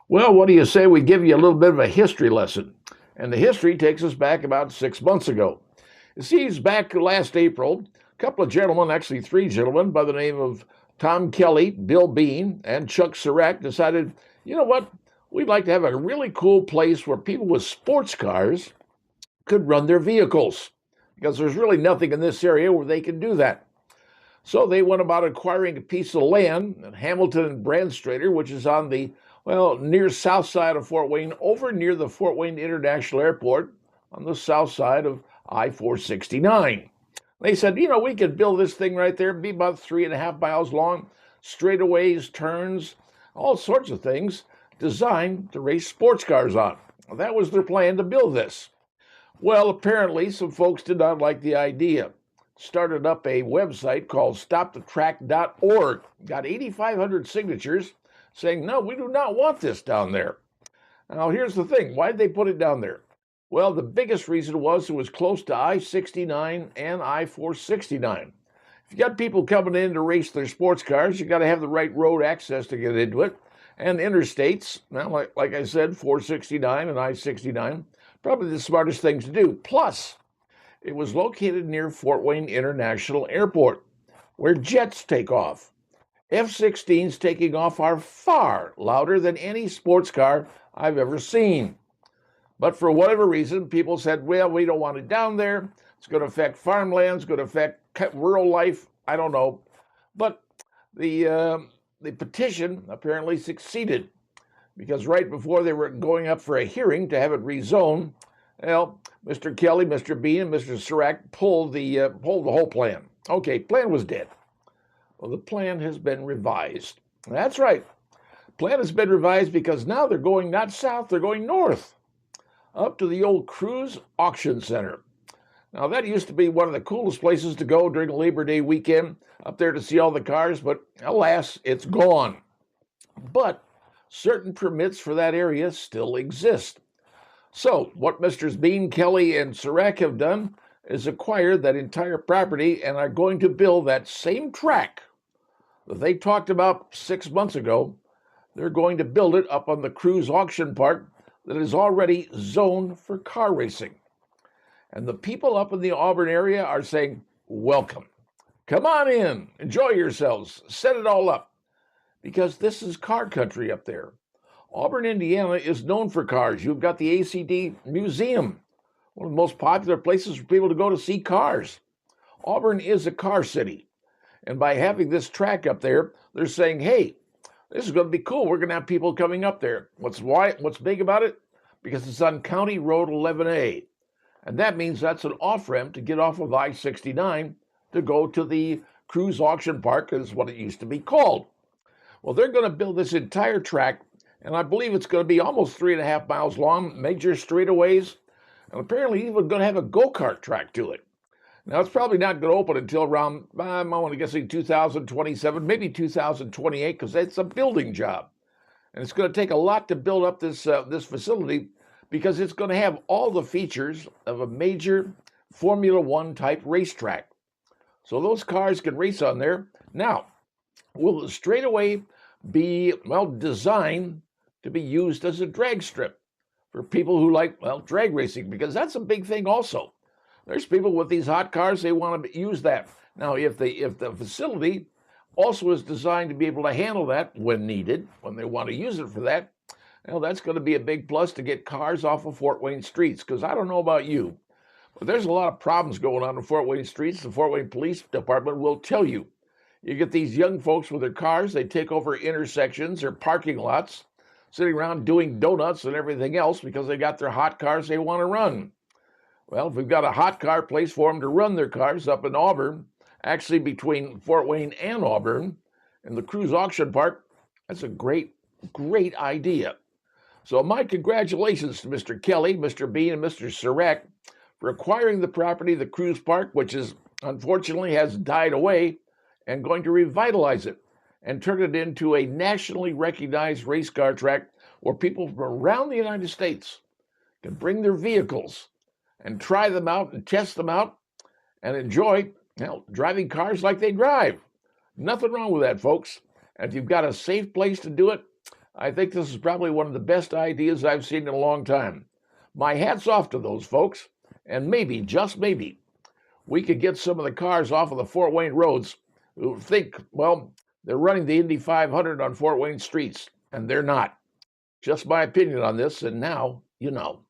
Well, what do you say we give you a little bit of a history lesson? And the history takes us back about 6 months ago. You see, it's back last April. A couple of gentlemen, actually three gentlemen, by the name of Tom Kelly, Bill Bean, and Chuck Surak decided, you know what? We'd like to have a really cool place where people with sports cars could run their vehicles because there's really nothing in this area where they can do that. So they went about acquiring a piece of land in Hamilton and Brandstrader, which is on the, well, near south side of Fort Wayne, over near the Fort Wayne International Airport on the south side of I-469. They said, we could build this thing right there, be about 3.5 miles long, straightaways, turns, all sorts of things designed to race sports cars on. That was their plan to build this. Well, apparently some folks did not like the idea. Started up a website called stopthetrack.org. Got 8,500 signatures saying, no, we do not want this down there. Now, here's the thing. Why did they put it down there? Well, the biggest reason was it was close to I-69 and I-469. If you got people coming in to race their sports cars, you got to have the right road access to get into it. And interstates, well, like I said, 469 and I-69, probably the smartest things to do. Plus, it was located near Fort Wayne International Airport, where jets take off. F-16s taking off are far louder than any sports car I've ever seen. But for whatever reason, people said, well, we don't want it down there. It's going to affect farmland. It's going to affect rural life. I don't know. But the petition apparently succeeded because right before they were going up for a hearing to have it rezoned, well, Mr. Kelly, Mr. Bean, and Mr. Surak pulled the whole plan. Okay, plan was dead. Well, the plan has been revised. That's right. Plan has been revised because now they're going not south, they're going north, up to the old Kruse Auction Center. Now, that used to be one of the coolest places to go during Labor Day weekend, up there to see all the cars, but alas, it's gone. But certain permits for that area still exist. So what Mr. Bean, Kelly, and Surak have done is acquire that entire property and are going to build that same track that they talked about 6 months ago. They're going to build it up on the Kruse Auction Park that is already zoned for car racing. And the people up in the Auburn area are saying, welcome. Come on in, enjoy yourselves, set it all up. Because this is car country up there. Auburn, Indiana is known for cars. You've got the ACD Museum, one of the most popular places for people to go to see cars. Auburn is a car city. And by having this track up there, they're saying, hey, this is going to be cool. We're going to have people coming up there. What's big about it? Because it's on County Road 11A. And that means that's an off-ramp to get off of I-69 to go to the Kruse Auction Park, is what it used to be called. Well, they're going to build this entire track, and I believe it's going to be almost 3.5 miles long, major straightaways, and apparently even going to have a go-kart track to it. Now, it's probably not going to open until around, I'm only guessing 2027, maybe 2028, because it's a building job. And it's going to take a lot to build up this facility because it's going to have all the features of a major Formula One type racetrack. So those cars can race on there. Now, will the straightaway be, well, designed to be used as a drag strip for people who like, well, drag racing? Because that's a big thing also. There's people with these hot cars, they want to use that. Now, if the facility also is designed to be able to handle that when needed, when they want to use it for that, well, that's going to be a big plus to get cars off of Fort Wayne streets. Because I don't know about you, but there's a lot of problems going on in Fort Wayne streets. The Fort Wayne Police Department will tell you. You get these young folks with their cars, they take over intersections or parking lots, sitting around doing donuts and everything else because they got their hot cars they want to run. Well, if we've got a hot car place for them to run their cars up in Auburn, actually between Fort Wayne and Auburn, in the Kruse Auction Park, that's a great idea. So my congratulations to Mr. Kelly, Mr. Bean, and Mr. Surak for acquiring the property, the Kruse Park, which is unfortunately has died away, and going to revitalize it and turn it into a nationally recognized race car track where people from around the United States can bring their vehicles and try them out and test them out and enjoy, driving cars like they drive. Nothing wrong with that, folks. And if you've got a safe place to do it, I think this is probably one of the best ideas I've seen in a long time. My hat's off to those folks, and maybe, just maybe, we could get some of the cars off of the Fort Wayne roads who think, well, they're running the Indy 500 on Fort Wayne streets, and they're not. Just my opinion on this, and now you know.